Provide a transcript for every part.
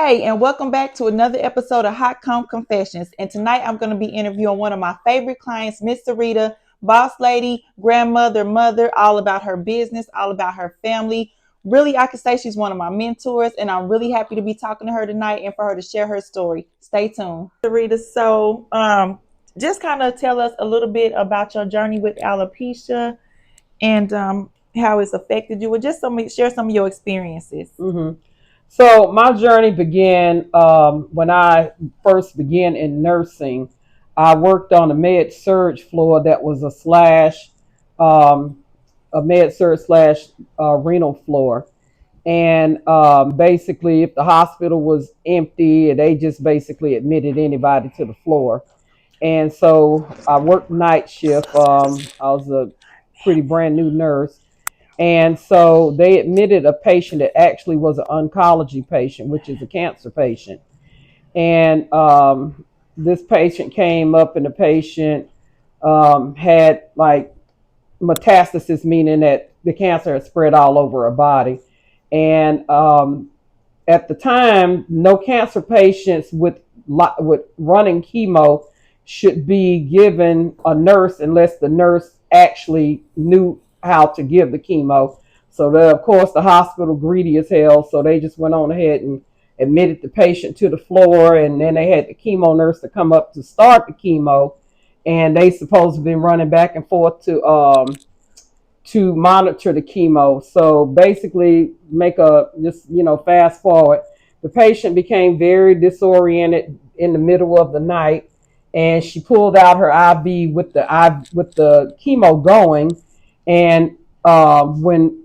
Hey, and welcome back to another episode of Hot Comb Confessions. And tonight I'm going to be interviewing one of my favorite clients, Miss Serita, boss lady, grandmother, mother, all about her business, all about her family. Really, I could say she's one of my mentors, and I'm really happy to be talking to her tonight and for her to share her story. Stay tuned. Serita, just kind of tell us a little bit about your journey with alopecia and how it's affected you, and just share some of your experiences. So my journey began when I first began in nursing. I worked on a med surge floor that was um, a med surge slash renal floor. And basically, if the hospital was empty, they just basically admitted anybody to the floor. And so I worked night shift. I was a pretty brand new nurse, and so they admitted a patient that actually was an oncology patient, which is a cancer patient. And this patient came up, and the patient had like metastasis, meaning that the cancer had spread all over her body. And at the time, no cancer patients with running chemo should be given a nurse unless the nurse actually knew how to give the chemo. So of course the hospital greedy as hell, so they just went on ahead and admitted the patient to the floor, and then they had the chemo nurse to come up to start the chemo, and they supposed to be running back and forth to monitor the chemo. So basically, make a just fast forward. The patient became very disoriented in the middle of the night, and she pulled out her IV with the chemo going. And when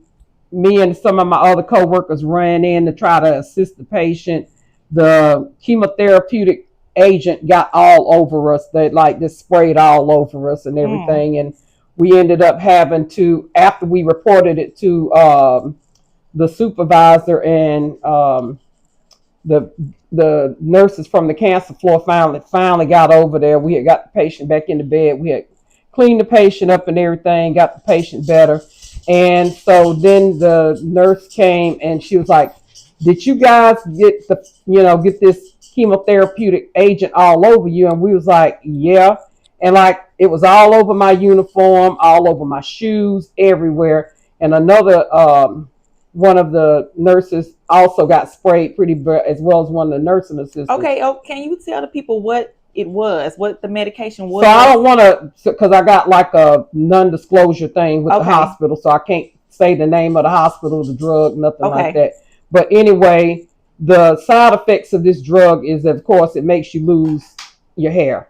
me and some of my other coworkers ran in to try to assist the patient, the chemotherapeutic agent got all over us. They like just sprayed all over us and everything. And we ended up having to, after we reported it to the supervisor and the nurses from the cancer floor finally got over there. We had got the patient back into bed. We had cleaned the patient up and everything, got the patient better. And so then the nurse came and she was like, "Did you guys get get this chemotherapeutic agent all over you?" And we was like, "Yeah." And like it was all over my uniform, all over my shoes, everywhere. And another one of the nurses also got sprayed pretty bad, as well as one of the nursing assistants. Okay, can you tell the people what it was, what the medication was? So I don't want to, because I got like a non-disclosure thing with the hospital, so I can't say the name of the hospital, the drug, nothing like that. But anyway, the side effects of this drug is, of course, it makes you lose your hair.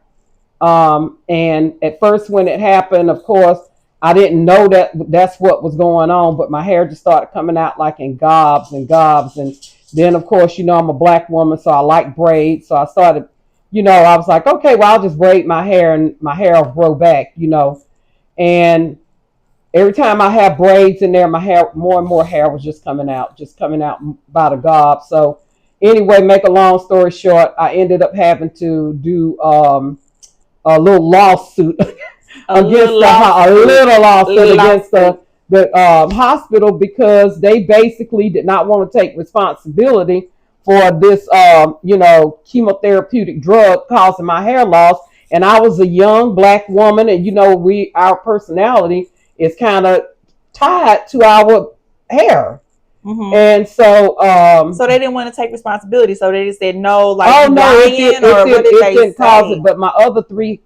And at first when it happened, of course, I didn't know that that's what was going on, but my hair just started coming out like in gobs and gobs. And then, of course, I'm a black woman, so I like braids. So I started, I was like, okay, well, I'll just braid my hair and my hair will grow back. And every time I had braids in there, my hair, more and more hair was just coming out by the gob. So anyway, make a long story short, I ended up having to do a little lawsuit against a little lawsuit against the hospital, because they basically did not want to take responsibility for this chemotherapeutic drug causing my hair loss. And I was a young black woman, and our personality is kind of tied to our hair. Mm-hmm. And so they didn't want to take responsibility, so they just said no, like, oh no, it didn't cause it. But my other three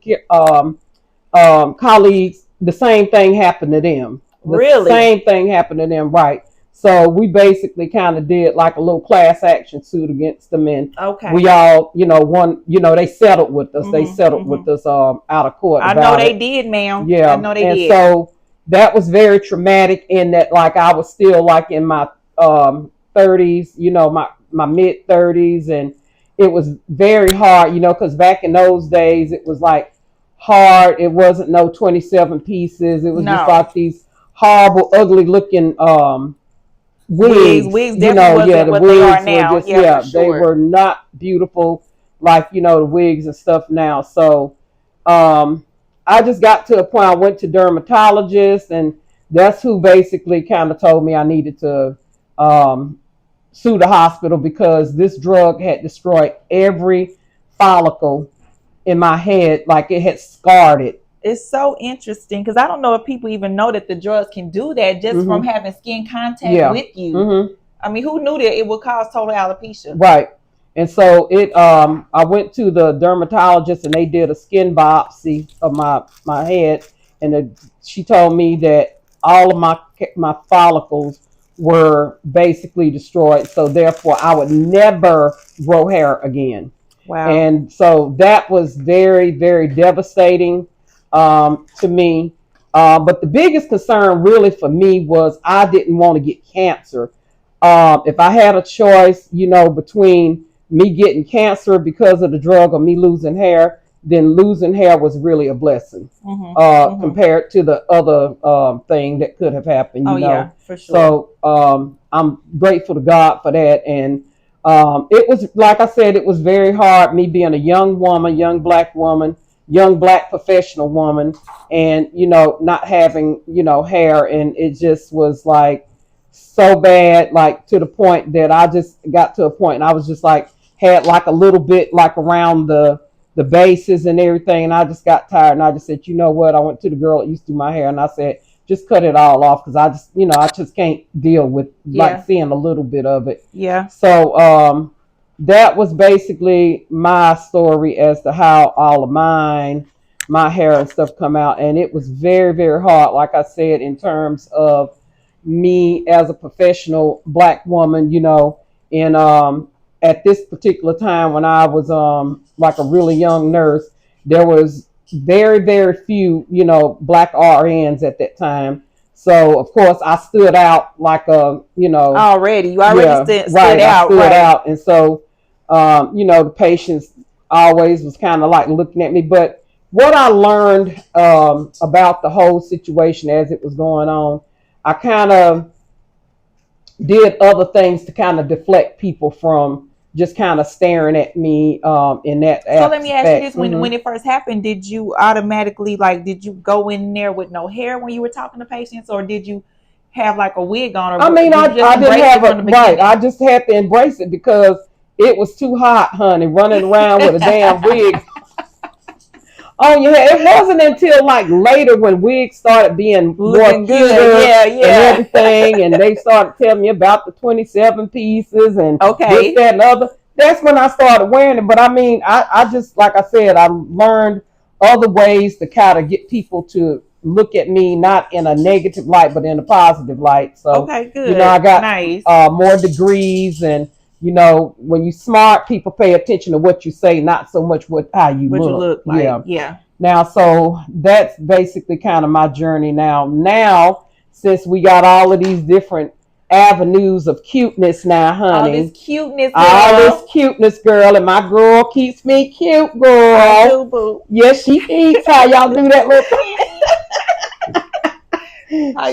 colleagues, the same thing happened to them. Really? Same thing happened to them, right? So we basically kind of did like a little class action suit against them, and we all, they settled with us. Mm-hmm, they settled with us out of court. I know they did, ma'am. Yeah, I know they did. And so that was very traumatic in that, like, I was still like in my 30s, my mid 30s, and it was very hard, because back in those days it was like hard. It wasn't no 27 pieces. It was just like these horrible, ugly looking wigs. Wigs definitely wasn't what they are now. They were not beautiful like the wigs and stuff now. So I just got to a point. I went to dermatologists, and that's who basically kind of told me I needed to sue the hospital because this drug had destroyed every follicle in my head, like it had scarred it. It's so interesting because I don't know if people even know that the drugs can do that just from Mm-hmm. having skin contact Yeah. with you. Mm-hmm. I mean, who knew that it would cause total alopecia? Right. And so I went to the dermatologist and they did a skin biopsy of my head, and she told me that all of my follicles were basically destroyed, so therefore I would never grow hair again. Wow. And so that was very, very devastating to me. But the biggest concern really for me was I didn't want to get cancer. If I had a choice, between me getting cancer because of the drug or me losing hair, then losing hair was really a blessing compared to the other thing that could have happened. Yeah, for sure. So I'm grateful to God for that. And it was, like I said, it was very hard, me being a young woman, young black woman, young black professional woman, and not having hair, and it just was like so bad, like to the point that I just got to a point and I was just like had like a little bit like around the bases and everything, and I just got tired and I just said, you know what, I went to the girl that used to do my hair and I said, just cut it all off because I just can't deal with like seeing a little bit of it. Yeah. So that was basically my story as to how all of my hair and stuff come out, and it was very, very hard, like I said, in terms of me as a professional black woman, and at this particular time when I was like a really young nurse, there was very, very few, black RNs at that time. So of course I stood out like you already stood out. I stood out. And so the patients always was kind of like looking at me. But what I learned about the whole situation as it was going on, I kind of did other things to kind of deflect people from just kind of staring at me in that aspect. So let me ask you this: when it first happened, did you automatically did you go in there with no hair when you were talking to patients, or did you have like a wig on? Or I mean, I didn't have it right. I just had to embrace it because it was too hot, honey, running around with a damn wig. Oh yeah, it wasn't until like later when wigs started being more cuter and everything, and they started telling me about the 27 pieces and this, that, and other. That's when I started wearing it. But I mean, I just, like I said, I learned other ways to kind of get people to look at me not in a negative light, but in a positive light. So good. I got more degrees, and when you smart, people pay attention to what you say, not so much how you look like. Yeah. Now, so that's basically kind of my journey now, since we got all of these different avenues of cuteness now, honey. All this cuteness, girl. And my girl keeps me cute, girl. I do, boo. Yes, she eats. How y'all do that little thing?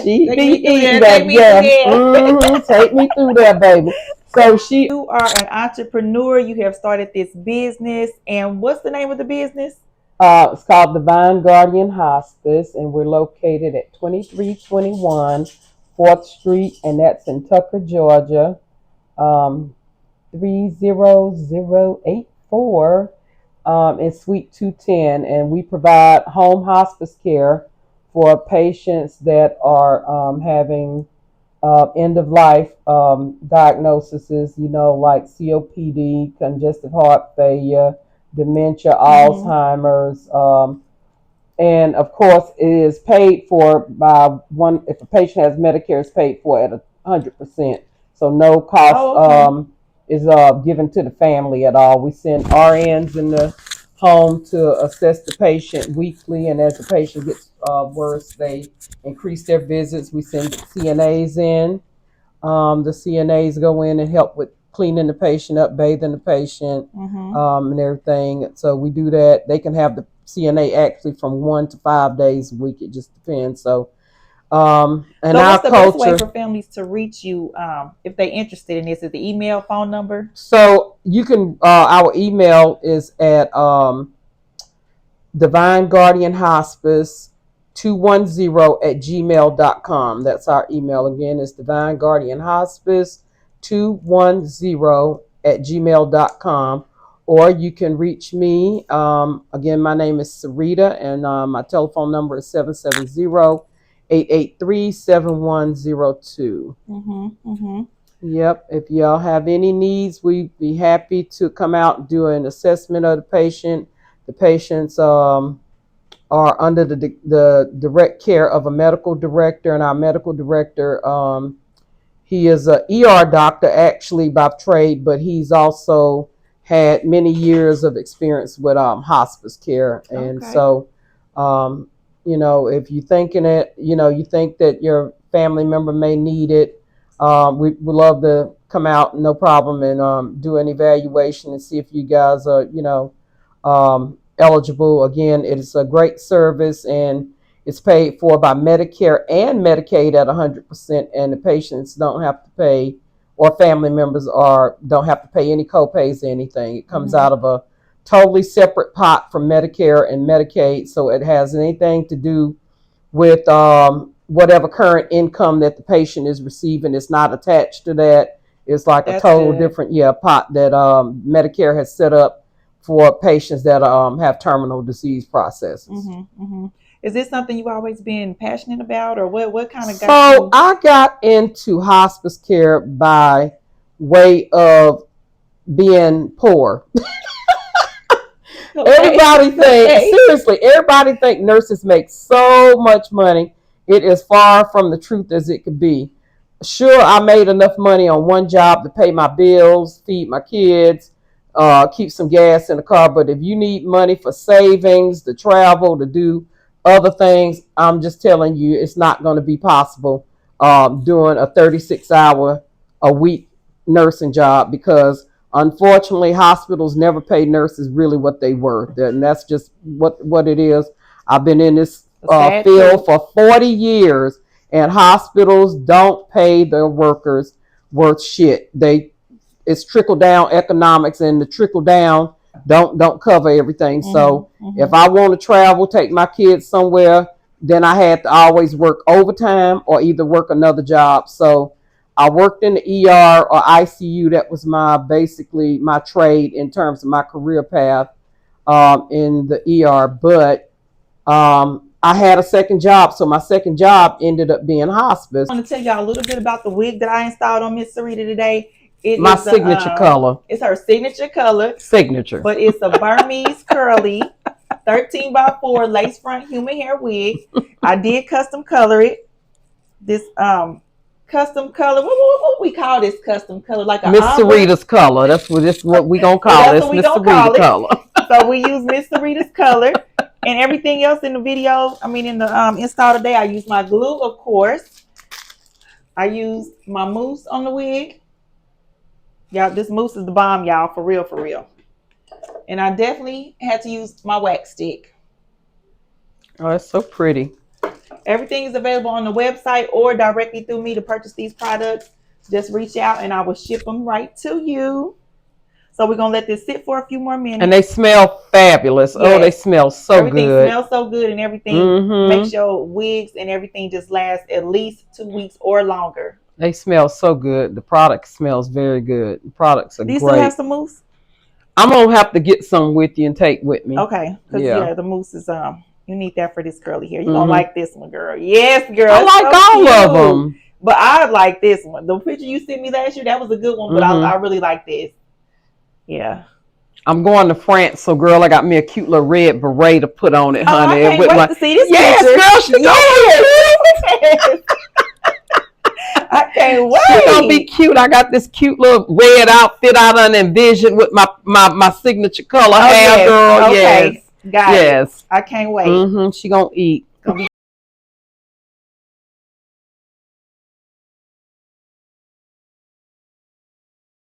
She be eating that, yeah. Take me through that, baby. So you are an entrepreneur. You have started this business, and what's the name of the business? It's called Divine Guardian Hospice, and we're located at 2321 4th Street, and that's in Tucker, Georgia, 30084, in Suite 210, and we provide home hospice care for patients that are having end of life diagnoses, like COPD, congestive heart failure, dementia, Alzheimer's, and of course it is paid for by one. If a patient has Medicare, it's paid for at 100%. So no cost is given to the family at all. We send RNs in the home to assess the patient weekly, and as the patient gets worse, they increase their visits. We send CNAs in. The CNAs go in and help with cleaning the patient up, bathing the patient, and everything. So we do that. They can have the CNA actually from 1 to 5 days a week. It just depends. So, and so what's the best way for families to reach you if they're interested in this? Is the email, phone number? So you can. Our email is at Divine Guardian Hospice 210 at gmail.com. That's our email again. It's Divine Guardian Hospice 210@gmail.com, or you can reach me. Again, my name is Serita, and my telephone number is 770-883-7102. Yep. If y'all have any needs, we'd be happy to come out and do an assessment of the patient. The patients are under the direct care of a medical director, and our medical director, he is a ER doctor actually by trade, but he's also had many years of experience with hospice care. And so, if you're thinking it, you think that your family member may need it, we would love to come out, no problem, and do an evaluation and see if you guys are, eligible. Again, it is a great service, and it's paid for by Medicare and Medicaid at 100%, and the patients don't have to pay, or family members don't have to pay any copays or anything. It comes out of a totally separate pot from Medicare and Medicaid, so it has anything to do with whatever current income that the patient is receiving. It's not attached to that. It's like a total different pot that Medicare has set up for patients that have terminal disease processes. Is this something you've always been passionate about, or what kind of got you? So I got into hospice care by way of being poor. Everybody think nurses make so much money. It is far from the truth as it could be. Sure, I made enough money on one job to pay my bills, feed my kids, keep some gas in the car. But if you need money for savings, to travel, to do other things, I'm just telling you, it's not going to be possible doing a 36-hour-a-week nursing job, because unfortunately, hospitals never pay nurses really what they were. And that's just what it is. I've been in this field for 40 years, and hospitals don't pay their workers worth shit. It's trickle down economics, and the trickle down don't cover everything. So if I want to travel, take my kids somewhere, then I had to always work overtime or either work another job. So I worked in the ER or ICU. That was basically my trade in terms of my career path in the ER. But I had a second job, so my second job ended up being hospice. I want to tell y'all a little bit about the wig that I installed on Miss Serita today. My signature color. It's her signature color. Signature. But it's a Burmese curly 13x4 lace front human hair wig. I did custom color it. This custom color. What we call this custom color? Like a Miss Serita's color. That's what we gonna call it. Miss Serita's color. So we use Miss Serita's color, and everything else in the video. I mean, in the install today, I used my glue, of course. I used my mousse on the wig. Y'all, this mousse is the bomb, y'all, for real, for real. And I definitely had to use my wax stick. Oh, that's so pretty. Everything is available on the website or directly through me to purchase these products. Just reach out and I will ship them right to you. So we're going to let this sit for a few more minutes. And they smell fabulous. Yes. Oh, they smell so everything good. Everything smells so good, and everything makes your wigs and everything just last at least 2 weeks or longer. They smell so good. The product smells very good. The products are great. Do you still have some mousse? I'm going to have to get some with you and take with me. Okay. Because, the mousse is, you need that for this curly hair. You're going to like this one, girl. Yes, girl. I like all of them. But I like this one. The picture you sent me last year, that was a good one, but I really like this. Yeah. I'm going to France, so girl, I got me a cute little red beret to put on it, honey. I can't wait to see this picture. Girl, she's yes. I can't wait. She's gonna be cute. I got this cute little red outfit I done envisioned with my signature color hair, girl. Okay. Yes. Got it. I can't wait. She gonna eat.